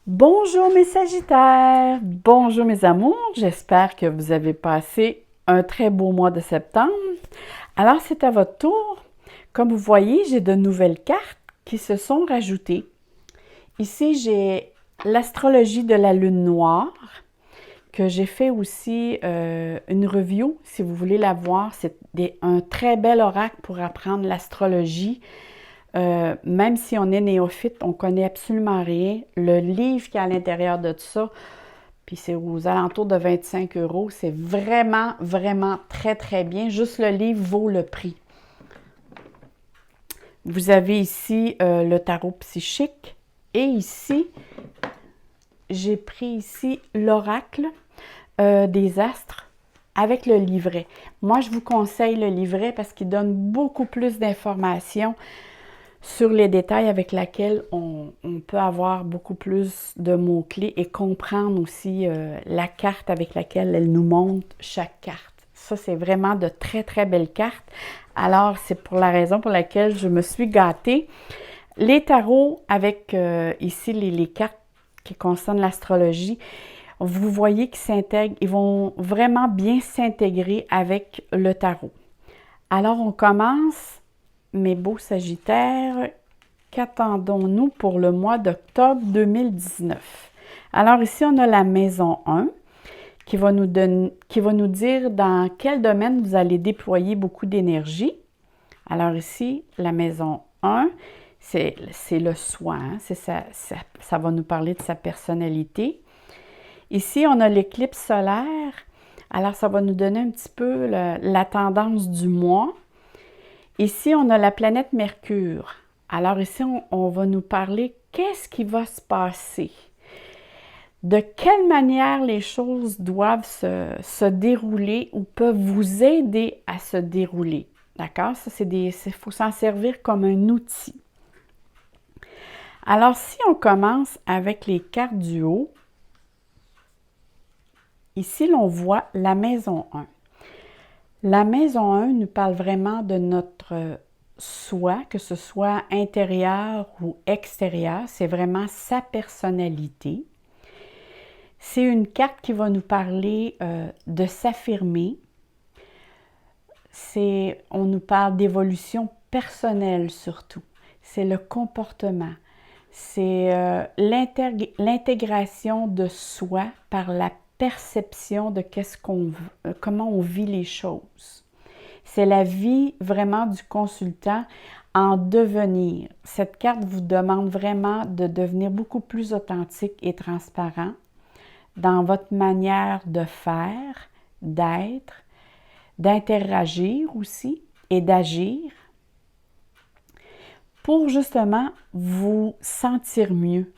Bonjour mes Sagittaires, bonjour mes amours, j'espère que vous avez passé un très beau mois de septembre. Alors c'est à votre tour. Comme vous voyez, j'ai de nouvelles cartes qui se sont rajoutées. Ici, j'ai l'astrologie de la lune noire, que j'ai fait aussi une review, si vous voulez la voir. C'est un très bel oracle pour apprendre l'astrologie. Même si on est néophyte, on connaît absolument rien. Le livre qui est à l'intérieur de tout ça, puis c'est aux alentours de 25 euros, c'est vraiment, vraiment très, très bien. Juste le livre vaut le prix. Vous avez ici le tarot psychique et ici, j'ai pris ici l'oracle des astres avec le livret. Moi, je vous conseille le livret parce qu'il donne beaucoup plus d'informations sur les détails avec lesquels on peut avoir beaucoup plus de mots-clés et comprendre aussi la carte avec laquelle elle nous montre chaque carte. Ça, c'est vraiment de très, très belles cartes. Alors, c'est pour la raison pour laquelle je me suis gâtée. Les tarots avec ici les cartes qui concernent l'astrologie, vous voyez qu'ils s'intègrent, ils vont vraiment bien s'intégrer avec le tarot. Alors, on commence. Mes beaux Sagittaires, qu'attendons-nous pour le mois d'octobre 2019? Alors ici, on a la maison 1 qui va nous dire dans quel domaine vous allez déployer beaucoup d'énergie. Alors ici, la maison 1, c'est le soi, hein? Ça va nous parler de sa personnalité. Ici, on a l'éclipse solaire. Alors, ça va nous donner un petit peu la tendance du mois. Ici, on a la planète Mercure. Alors ici, on va nous parler qu'est-ce qui va se passer. De quelle manière les choses doivent se dérouler ou peuvent vous aider à se dérouler. D'accord? Ça, il faut s'en servir comme un outil. Alors, si on commence avec les cartes du haut, ici, l'on voit la maison 1. La maison 1 nous parle vraiment de notre soi, que ce soit intérieur ou extérieur. C'est vraiment sa personnalité. C'est une carte qui va nous parler de s'affirmer. On nous parle d'évolution personnelle surtout. C'est le comportement. C'est l'intégration de soi par la perception de comment on vit les choses. C'est la vie vraiment du consultant en devenir. Cette carte vous demande vraiment de devenir beaucoup plus authentique et transparent dans votre manière de faire, d'être, d'interagir aussi et d'agir pour justement vous sentir mieux.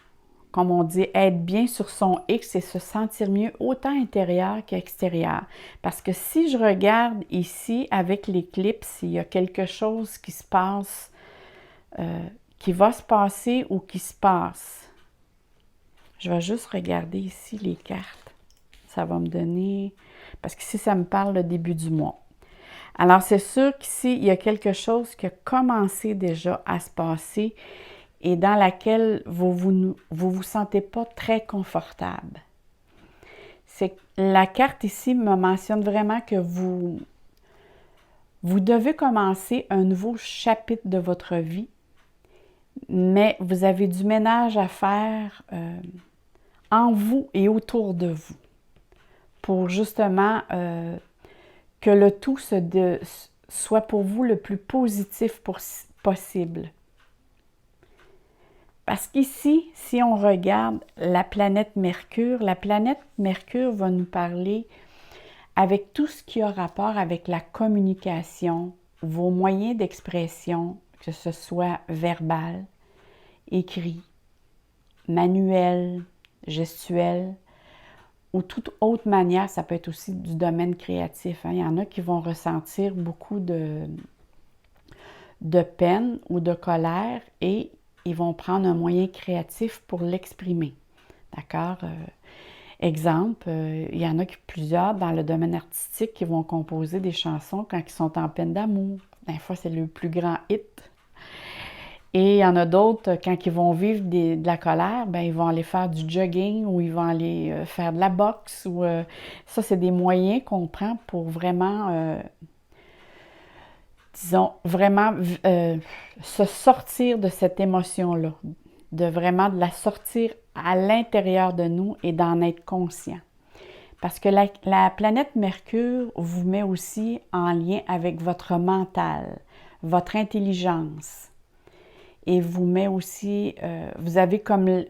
Comme on dit, être bien sur son X et se sentir mieux autant intérieur qu'extérieur. Parce que si je regarde ici avec l'éclipse, il y a quelque chose qui se passe, qui va se passer ou qui se passe. Je vais juste regarder ici les cartes. Ça va me donner... Parce qu'ici, ça me parle le début du mois. Alors, c'est sûr qu'ici, il y a quelque chose qui a commencé déjà à se passer et dans laquelle vous sentez pas très confortable. La carte ici me mentionne vraiment que vous devez commencer un nouveau chapitre de votre vie, mais vous avez du ménage à faire en vous et autour de vous pour justement que le tout soit pour vous le plus positif possible. Parce qu'ici, si on regarde la planète Mercure va nous parler avec tout ce qui a rapport avec la communication, vos moyens d'expression, que ce soit verbal, écrit, manuel, gestuel, ou toute autre manière, ça peut être aussi du domaine créatif. Hein. Il y en a qui vont ressentir beaucoup de peine ou de colère et ils vont prendre un moyen créatif pour l'exprimer. D'accord? Exemple, il y en a plusieurs dans le domaine artistique qui vont composer des chansons quand ils sont en peine d'amour. Des fois, c'est le plus grand hit. Et il y en a d'autres, quand ils vont vivre de la colère, ben ils vont aller faire du jogging ou ils vont aller faire de la boxe. Ça, c'est des moyens qu'on prend pour vraiment, disons, vraiment se sortir de cette émotion-là, de vraiment de la sortir à l'intérieur de nous et d'en être conscient. Parce que la planète Mercure vous met aussi en lien avec votre mental, votre intelligence. Et vous met aussi, vous avez comme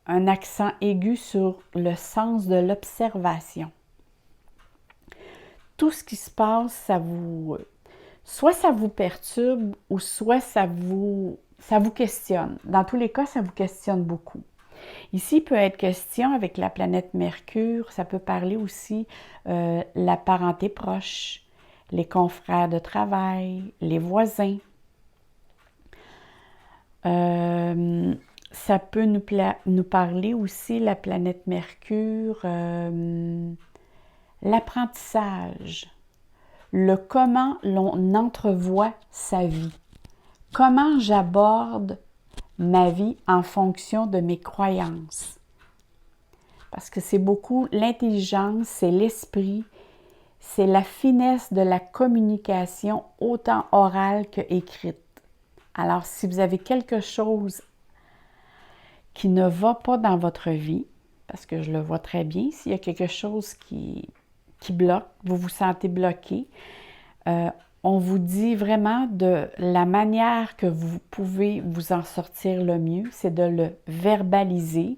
un accent aigu sur le sens de l'observation. Tout ce qui se passe, soit ça vous perturbe ou soit ça vous questionne. Dans tous les cas, ça vous questionne beaucoup. Ici, il peut être question avec la planète Mercure, ça peut parler aussi la parenté proche, les confrères de travail, les voisins. Ça peut nous parler aussi, la planète Mercure, l'apprentissage, le comment l'on entrevoit sa vie, comment j'aborde ma vie en fonction de mes croyances. Parce que c'est beaucoup l'intelligence, c'est l'esprit, c'est la finesse de la communication, autant orale que écrite. Alors, si vous avez quelque chose qui ne va pas dans votre vie, parce que je le vois très bien, s'il y a quelque chose qui bloque, vous vous sentez bloqué, on vous dit vraiment de la manière que vous pouvez vous en sortir le mieux, c'est de le verbaliser,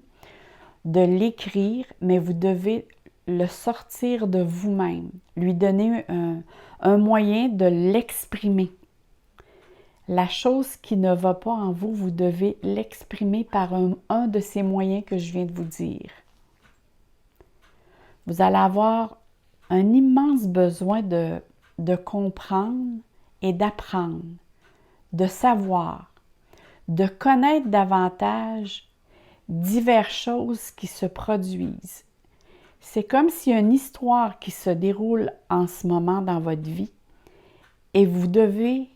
de l'écrire, mais vous devez le sortir de vous-même, lui donner un moyen de l'exprimer. La chose qui ne va pas en vous, vous devez l'exprimer par un de ces moyens que je viens de vous dire. Vous allez avoir un immense besoin de comprendre et d'apprendre, de savoir, de connaître davantage diverses choses qui se produisent. C'est comme s'il y a une histoire qui se déroule en ce moment dans votre vie et vous devez...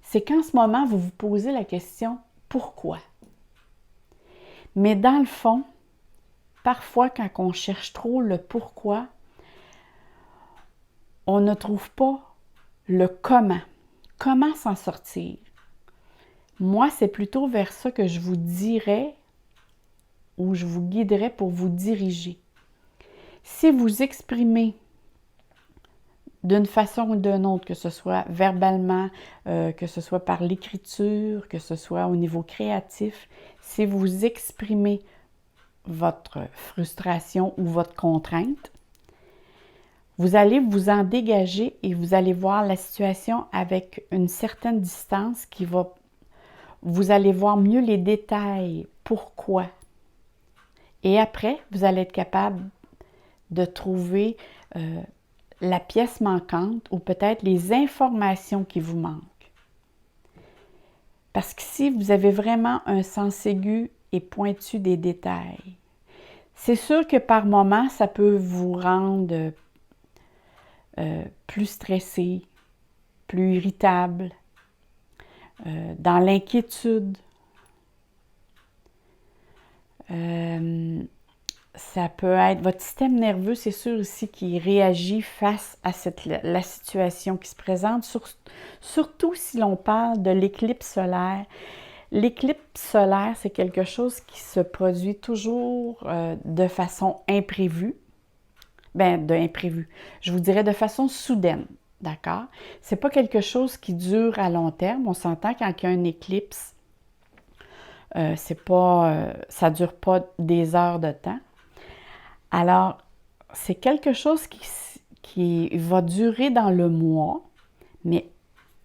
C'est qu'en ce moment, vous vous posez la question « Pourquoi? » Mais dans le fond, parfois, quand on cherche trop le « pourquoi », on ne trouve pas le « comment ». Comment s'en sortir? Moi, c'est plutôt vers ça que je vous dirais ou je vous guiderais pour vous diriger. Si vous exprimez d'une façon ou d'une autre, que ce soit verbalement, que ce soit par l'écriture, que ce soit au niveau créatif, si vous exprimez votre frustration ou votre contrainte, vous allez vous en dégager et vous allez voir la situation avec une certaine distance qui va... Vous allez voir mieux les détails, pourquoi. Et après, vous allez être capable de trouver la pièce manquante ou peut-être les informations qui vous manquent. Parce que si vous avez vraiment un sens aigu et pointu des détails, c'est sûr que par moments, ça peut vous rendre plus stressé, plus irritable, dans l'inquiétude. Ça peut être votre système nerveux, c'est sûr aussi, qui réagit face à la situation qui se présente, surtout si l'on parle de l'éclipse solaire. L'éclipse solaire, c'est quelque chose qui se produit toujours de façon imprévue. Je vous dirais de façon soudaine, d'accord? C'est pas quelque chose qui dure à long terme. On s'entend quand il y a une éclipse, ça dure pas des heures de temps. Alors, c'est quelque chose qui va durer dans le mois, mais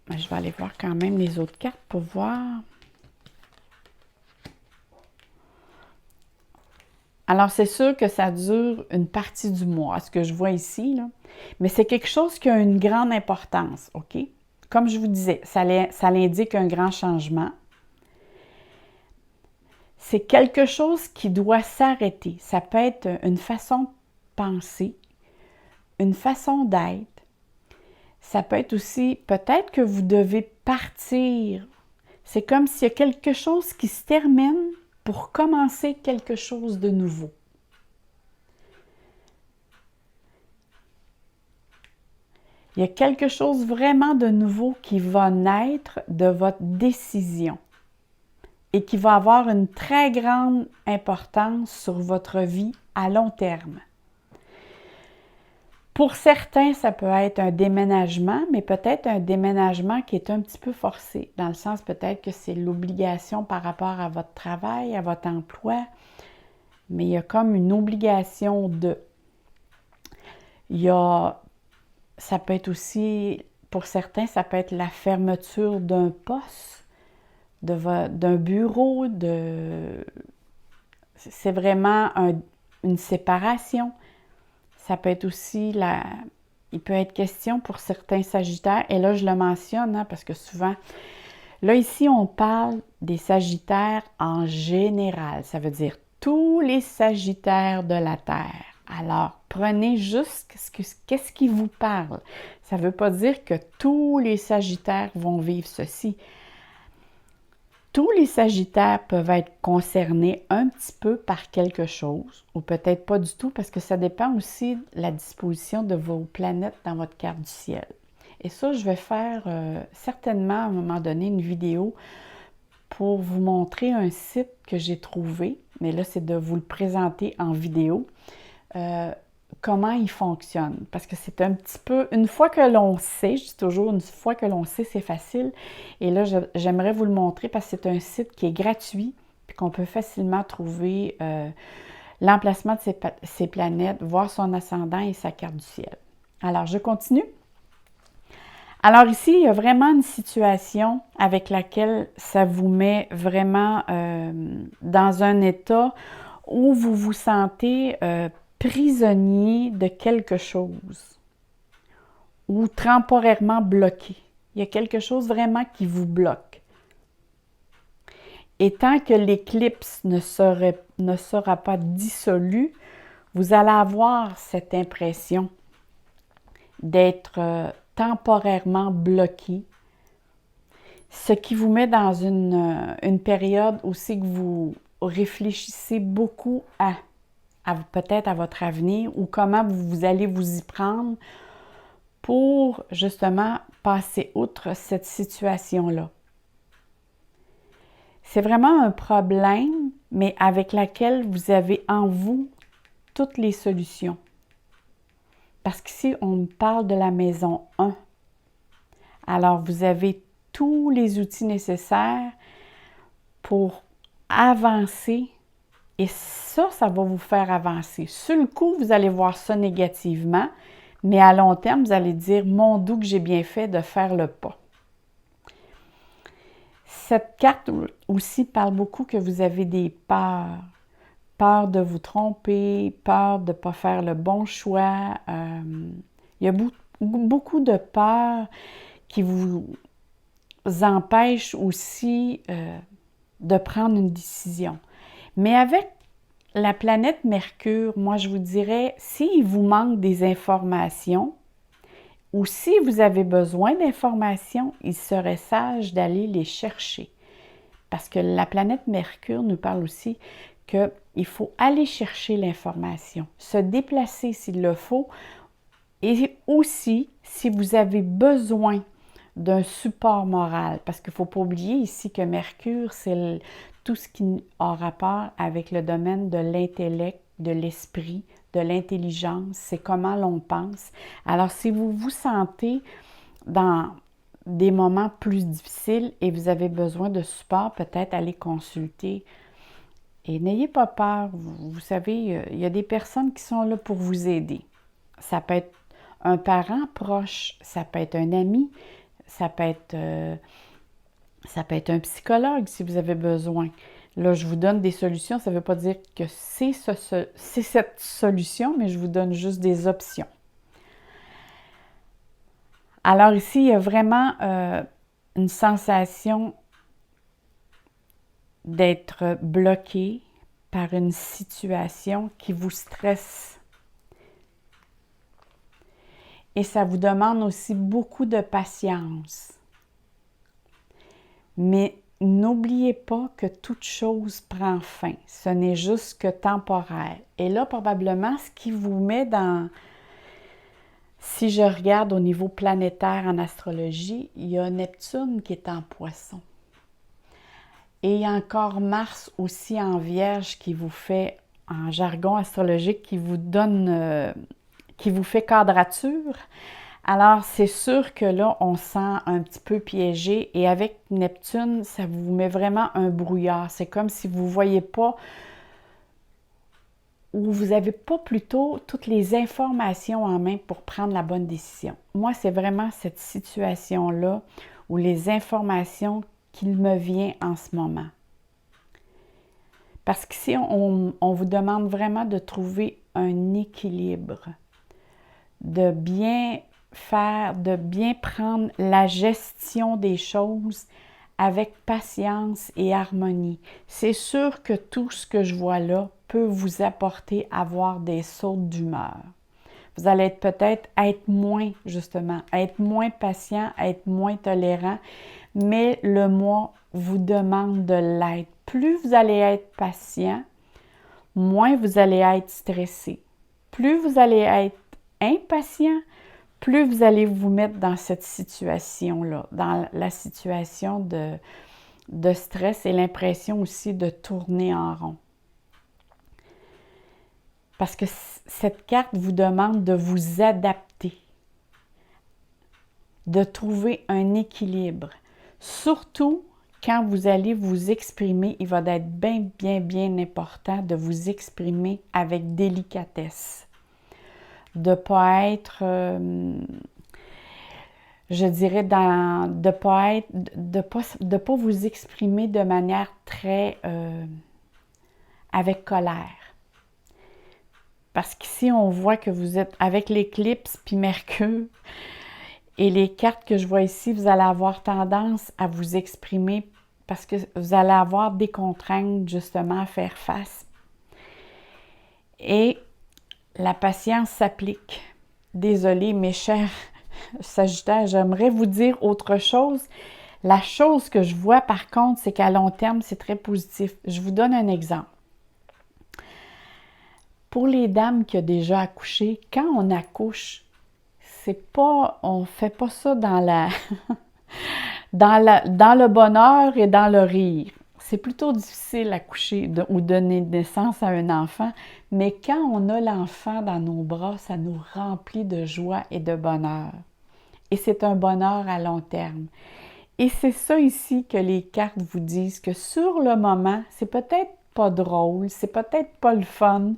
je vais aller voir quand même les autres cartes pour voir. Alors, c'est sûr que ça dure une partie du mois, ce que je vois ici, là. Mais c'est quelque chose qui a une grande importance, OK? Comme je vous disais, ça l'indique un grand changement. C'est quelque chose qui doit s'arrêter. Ça peut être une façon de penser, une façon d'être. Ça peut être aussi, peut-être que vous devez partir C'est comme s'il y a quelque chose qui se termine pour commencer quelque chose de nouveau. Il y a quelque chose vraiment de nouveau qui va naître de votre décision et qui va avoir une très grande importance sur votre vie à long terme. Pour certains, ça peut être un déménagement, mais peut-être un déménagement qui est un petit peu forcé, dans le sens peut-être que c'est l'obligation par rapport à votre travail, à votre emploi, mais il y a comme une obligation de. Ça peut être aussi, pour certains, ça peut être la fermeture d'un poste, d'un bureau, c'est vraiment une séparation. Ça peut être aussi il peut être question pour certains Sagittaires, et là je le mentionne parce que souvent, là ici on parle des Sagittaires en général, ça veut dire tous les Sagittaires de la Terre. Alors, prenez juste qu'est-ce qui vous parle. Ça ne veut pas dire que tous les Sagittaires vont vivre ceci. Tous les Sagittaires peuvent être concernés un petit peu par quelque chose, ou peut-être pas du tout, parce que ça dépend aussi de la disposition de vos planètes dans votre carte du ciel. Et ça, je vais faire certainement à un moment donné une vidéo pour vous montrer un site que j'ai trouvé, mais là, c'est de vous le présenter en vidéo. Comment il fonctionne. Parce que c'est un petit peu, une fois que l'on sait, je dis toujours, une fois que l'on sait, c'est facile. Et là, j'aimerais vous le montrer parce que c'est un site qui est gratuit, puis qu'on peut facilement trouver l'emplacement de ces planètes, voir son ascendant et sa carte du ciel. Alors, je continue. Alors ici, il y a vraiment une situation avec laquelle ça vous met vraiment dans un état où vous vous sentez prisonnier de quelque chose ou temporairement bloqué. Il y a quelque chose vraiment qui vous bloque. Et tant que l'éclipse ne sera pas dissolue, vous allez avoir cette impression d'être temporairement bloqué, ce qui vous met dans une période aussi que vous réfléchissez beaucoup peut-être à votre avenir ou comment vous allez vous y prendre pour justement passer outre cette situation-là. C'est vraiment un problème, mais avec laquelle vous avez en vous toutes les solutions. Parce qu'ici, on parle de la maison 1. Alors, vous avez tous les outils nécessaires pour avancer. Et ça va vous faire avancer. Sur le coup, vous allez voir ça négativement, mais à long terme, vous allez dire « Mon Dieu, que j'ai bien fait de faire le pas ». Cette carte aussi parle beaucoup que vous avez des peurs. Peur de vous tromper, peur de ne pas faire le bon choix. Il y a beaucoup de peurs qui vous empêchent aussi de prendre une décision. Mais avec la planète Mercure, moi je vous dirais, s'il vous manque des informations ou si vous avez besoin d'informations, il serait sage d'aller les chercher. Parce que la planète Mercure nous parle aussi qu'il faut aller chercher l'information, se déplacer s'il le faut, et aussi si vous avez besoin d'un support moral, parce qu'il ne faut pas oublier ici que Mercure, c'est tout ce qui a rapport avec le domaine de l'intellect, de l'esprit, de l'intelligence, c'est comment l'on pense. Alors, si vous vous sentez dans des moments plus difficiles et vous avez besoin de support, peut-être aller consulter. Et n'ayez pas peur, vous savez, il y a des personnes qui sont là pour vous aider. Ça peut être un parent proche, ça peut être un ami, ça peut être un psychologue si vous avez besoin. Là, je vous donne des solutions, ça ne veut pas dire que c'est cette solution, mais je vous donne juste des options. Alors ici, il y a vraiment une sensation d'être bloqué par une situation qui vous stresse. Et ça vous demande aussi beaucoup de patience. Mais n'oubliez pas que toute chose prend fin. Ce n'est juste que temporaire. Et là, probablement, ce qui vous met dans... Si je regarde au niveau planétaire en astrologie, il y a Neptune qui est en Poisson. Et il y a encore Mars aussi en Vierge qui vous fait, en jargon astrologique, qui vous donne, qui vous fait quadrature. Alors, c'est sûr que là, on sent un petit peu piégé. Et avec Neptune, ça vous met vraiment un brouillard. C'est comme si vous ne voyez pas ou vous n'avez pas plutôt toutes les informations en main pour prendre la bonne décision. Moi, c'est vraiment cette situation-là où les informations qu'il me vient en ce moment. Parce qu'ici, on vous demande vraiment de trouver un équilibre, de bien faire, de bien prendre la gestion des choses avec patience et harmonie. C'est sûr que tout ce que je vois là peut vous apporter à avoir des sautes d'humeur. Vous allez peut-être être moins, justement, être moins patient, être moins tolérant, mais le mois vous demande de l'être. Plus vous allez être patient, moins vous allez être stressé. Plus vous allez être impatient, plus vous allez vous mettre dans cette situation-là, dans la situation de stress et l'impression aussi de tourner en rond. Parce que cette carte vous demande de vous adapter, de trouver un équilibre. Surtout quand vous allez vous exprimer, il va être bien important de vous exprimer avec délicatesse. De ne pas être, je dirais, de pas vous exprimer de manière très avec colère. Parce qu'ici, on voit que vous êtes avec l'éclipse puis Mercure et les cartes que je vois ici, vous allez avoir tendance à vous exprimer parce que vous allez avoir des contraintes justement à faire face. Et la patience s'applique. Désolée, mes chers Sagittaires, j'aimerais vous dire autre chose. La chose que je vois par contre, c'est qu'à long terme, c'est très positif. Je vous donne un exemple. Pour les dames qui ont déjà accouché, quand on accouche, c'est pas, on fait pas ça dans le bonheur et dans le rire. C'est plutôt difficile d'accoucher ou donner naissance à un enfant, mais quand on a l'enfant dans nos bras, ça nous remplit de joie et de bonheur. Et c'est un bonheur à long terme. Et c'est ça ici que les cartes vous disent, que sur le moment, c'est peut-être pas drôle, c'est peut-être pas le fun,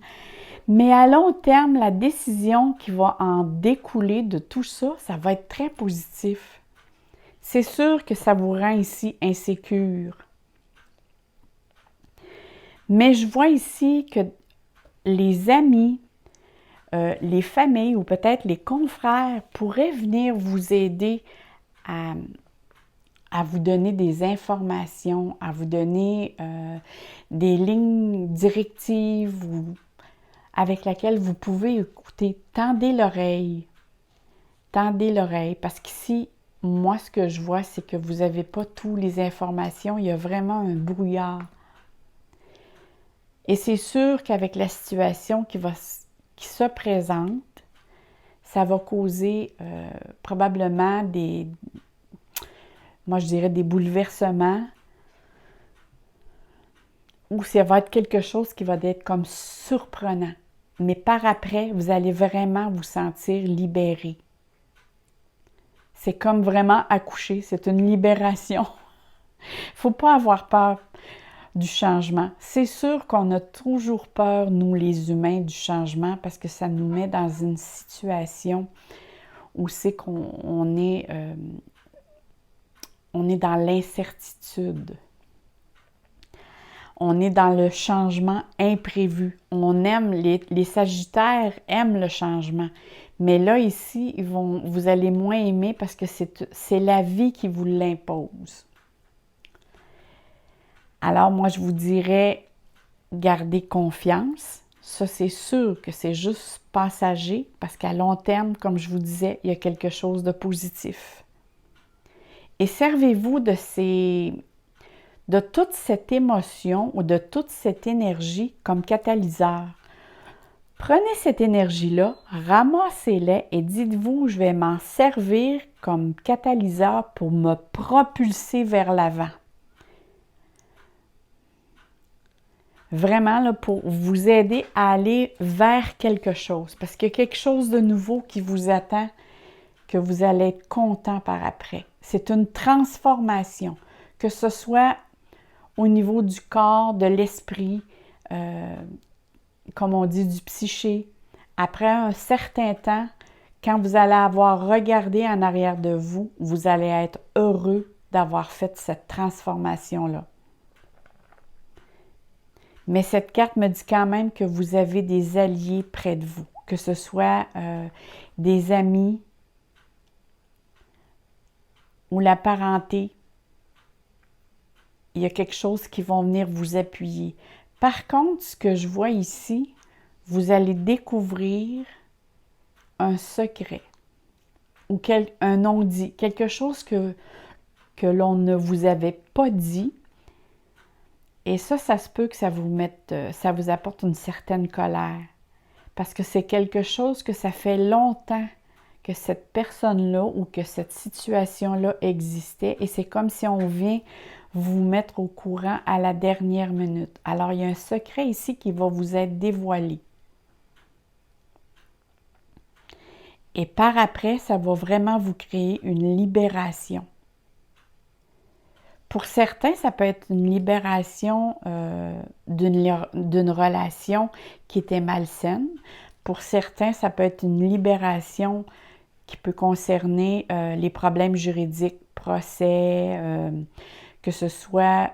mais à long terme, la décision qui va en découler de tout ça, ça va être très positif. C'est sûr que ça vous rend ici insécure. Mais je vois ici que les amis, les familles ou peut-être les confrères pourraient venir vous aider à vous donner des informations, à vous donner des lignes directives avec lesquelles vous pouvez écouter. Tendez l'oreille, parce qu'ici, moi, ce que je vois, c'est que vous n'avez pas toutes les informations, il y a vraiment un brouillard. Et c'est sûr qu'avec la situation qui se présente, ça va causer probablement moi je dirais des bouleversements, ou ça va être quelque chose qui va être comme surprenant. Mais par après, vous allez vraiment vous sentir libéré. C'est comme vraiment accoucher, c'est une libération. Il ne faut pas avoir peur du changement. C'est sûr qu'on a toujours peur, nous les humains, du changement parce que ça nous met dans une situation où c'est qu'on est, on est dans l'incertitude. On est dans le changement imprévu. On aime, les Sagittaires aiment le changement. Mais là, ici, vous allez moins aimer parce que c'est la vie qui vous l'impose. Alors, moi, je vous dirais, gardez confiance. Ça, c'est sûr que c'est juste passager parce qu'à long terme, comme je vous disais, il y a quelque chose de positif. Et servez-vous de de toute cette émotion ou de toute cette énergie comme catalyseur. Prenez cette énergie-là, ramassez-la et dites-vous, je vais m'en servir comme catalyseur pour me propulser vers l'avant. Vraiment, là, pour vous aider à aller vers quelque chose. Parce qu'il y a quelque chose de nouveau qui vous attend, que vous allez être content par après. C'est une transformation, que ce soit au niveau du corps, de l'esprit, comme on dit, du psyché. Après un certain temps, quand vous allez avoir regardé en arrière de vous, vous allez être heureux d'avoir fait cette transformation-là. Mais cette carte me dit quand même que vous avez des alliés près de vous, que ce soit des amis ou la parenté. Il y a quelque chose qui va venir vous appuyer. Par contre, ce que je vois ici, vous allez découvrir un secret ou un non-dit, quelque chose que l'on ne vous avait pas dit. Et ça se peut que ça vous apporte une certaine colère. Parce que c'est quelque chose que ça fait longtemps que cette personne-là ou que cette situation-là existait. Et c'est comme si on vient vous mettre au courant à la dernière minute. Alors, il y a un secret ici qui va vous être dévoilé. Et par après, ça va vraiment vous créer une libération. Pour certains, ça peut être une libération d'une relation qui était malsaine. Pour certains, ça peut être une libération qui peut concerner les problèmes juridiques, procès, que ce soit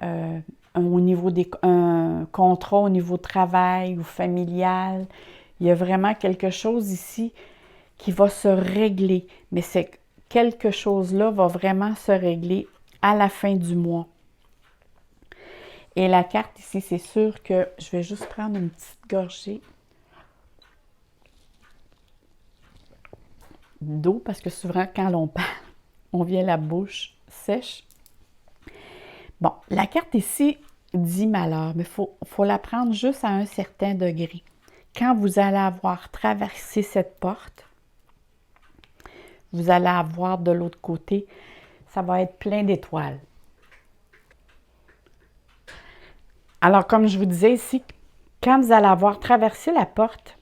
au niveau un contrat au niveau travail ou familial. Il y a vraiment quelque chose ici qui va se régler. Mais quelque chose-là va vraiment se régler à la fin du mois. Et la carte ici, c'est sûr que je vais juste prendre une petite gorgée d'eau parce que souvent, quand on parle, on vient la bouche sèche. Bon, la carte ici dit malheur, mais il faut la prendre juste à un certain degré. Quand vous allez avoir traversé cette porte, vous allez avoir de l'autre côté, ça va être plein d'étoiles. Alors, comme je vous disais ici, quand vous allez avoir traversé la porte,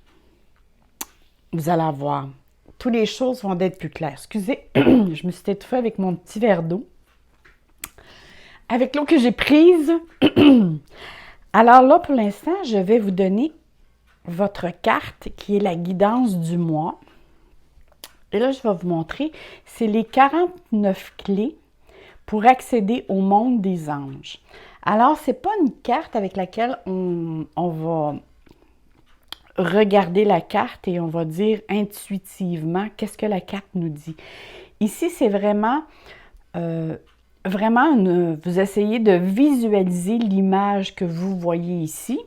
vous allez avoir, toutes les choses vont être plus claires. Excusez, je me suis étouffée avec mon petit verre d'eau. Avec l'eau que j'ai prise. Alors là, pour l'instant, je vais vous donner votre carte qui est la guidance du mois. Et là, je vais vous montrer, c'est les 49 clés pour accéder au monde des anges. Alors, ce n'est pas une carte avec laquelle on va regarder la carte et on va dire intuitivement qu'est-ce que la carte nous dit. Ici, c'est vraiment, vous essayez de visualiser l'image que vous voyez ici.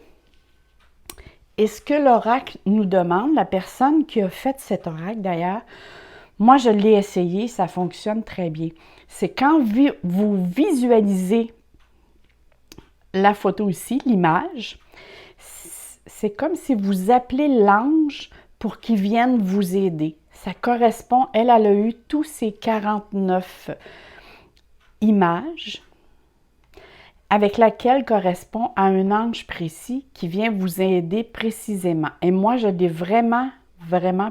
Et ce que l'oracle nous demande, la personne qui a fait cet oracle d'ailleurs, moi je l'ai essayé, ça fonctionne très bien. C'est quand vous visualisez la photo ici, l'image, c'est comme si vous appelez l'ange pour qu'il vienne vous aider. Ça correspond, elle a eu tous ces 49 images avec laquelle correspond à un ange précis qui vient vous aider précisément. Et moi, je l'ai vraiment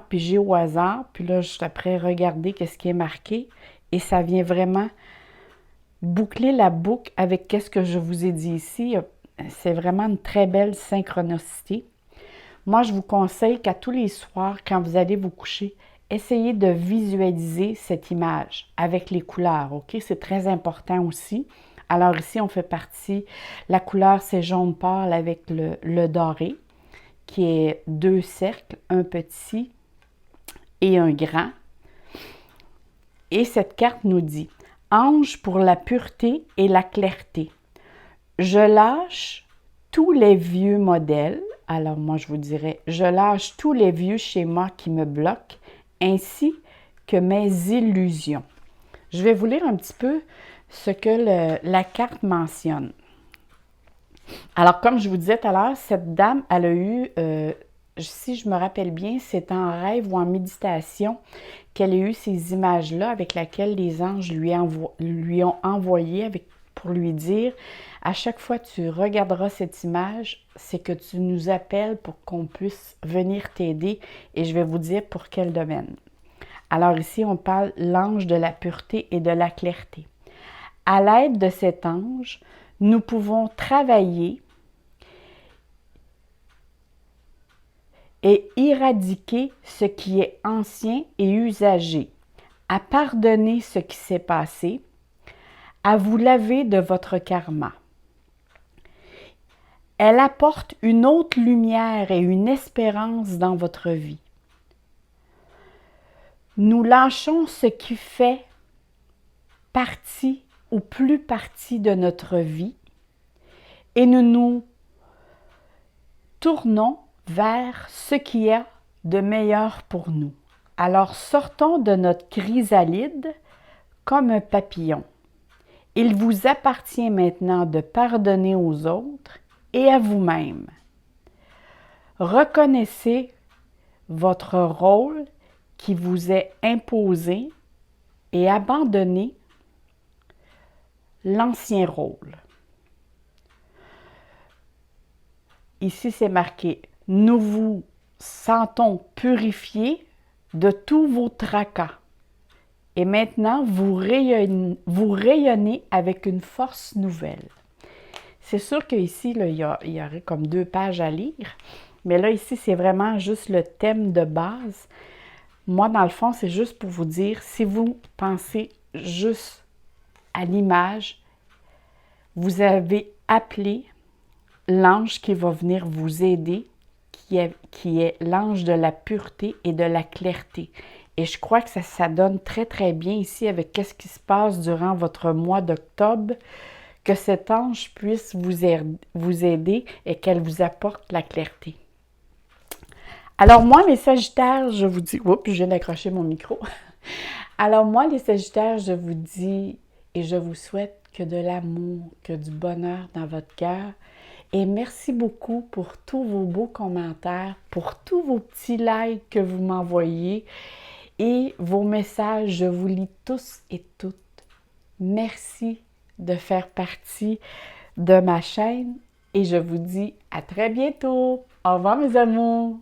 pigé au hasard. Puis là, juste après, regardez qu'est-ce qui est marqué. Et ça vient vraiment boucler la boucle avec qu'est-ce que je vous ai dit ici. C'est vraiment une très belle synchronicité. Moi, je vous conseille qu'à tous les soirs, quand vous allez vous coucher, essayez de visualiser cette image avec les couleurs, OK? C'est très important aussi. Alors ici, on fait partie, la couleur c'est jaune pâle avec le doré, qui est 2 cercles, un petit et un grand. Et cette carte nous dit, ange pour la pureté et la clarté. Je lâche tous les vieux modèles. Alors moi, je vous dirais, je lâche tous les vieux schémas qui me bloquent, ainsi que mes illusions. Je vais vous lire un petit peu ce que la carte mentionne. Alors, comme je vous disais tout à l'heure, cette dame, elle a eu, si je me rappelle bien, c'est en rêve ou en méditation qu'elle a eu ces images-là avec lesquelles les anges lui ont envoyé pour lui dire, à chaque fois que tu regarderas cette image, c'est que tu nous appelles pour qu'on puisse venir t'aider et je vais vous dire pour quel domaine. Alors ici, on parle l'ange de la pureté et de la clarté. À l'aide de cet ange, nous pouvons travailler et éradiquer ce qui est ancien et usagé, à pardonner ce qui s'est passé, à vous laver de votre karma. Elle apporte une autre lumière et une espérance dans votre vie. Nous lâchons ce qui fait partie ou plus partie de notre vie et nous nous tournons vers ce qui est de meilleur pour nous. Alors sortons de notre chrysalide comme un papillon. Il vous appartient maintenant de pardonner aux autres et à vous-même. Reconnaissez votre rôle qui vous est imposé et abandonnez l'ancien rôle. Ici, c'est marqué « Nous vous sentons purifiés de tous vos tracas. Et maintenant, vous rayonnez avec une force nouvelle. » C'est sûr qu'ici, il y aurait comme 2 pages à lire. Mais là, ici, c'est vraiment juste le thème de base. Moi, dans le fond, c'est juste pour vous dire, si vous pensez juste à l'image, vous avez appelé l'ange qui va venir vous aider, qui est l'ange de la pureté et de la clarté. Et je crois que ça donne très, très bien ici avec qu'est-ce qui se passe durant votre mois d'octobre, que cet ange puisse vous aider et qu'elle vous apporte la clarté. Alors moi, les Sagittaires, je vous dis... Oups, je viens d'accrocher mon micro. Alors moi, les Sagittaires, je vous dis et je vous souhaite que de l'amour, que du bonheur dans votre cœur. Et merci beaucoup pour tous vos beaux commentaires, pour tous vos petits likes que vous m'envoyez et vos messages. Je vous lis tous et toutes. Merci de faire partie de ma chaîne et je vous dis à très bientôt. Au revoir mes amours!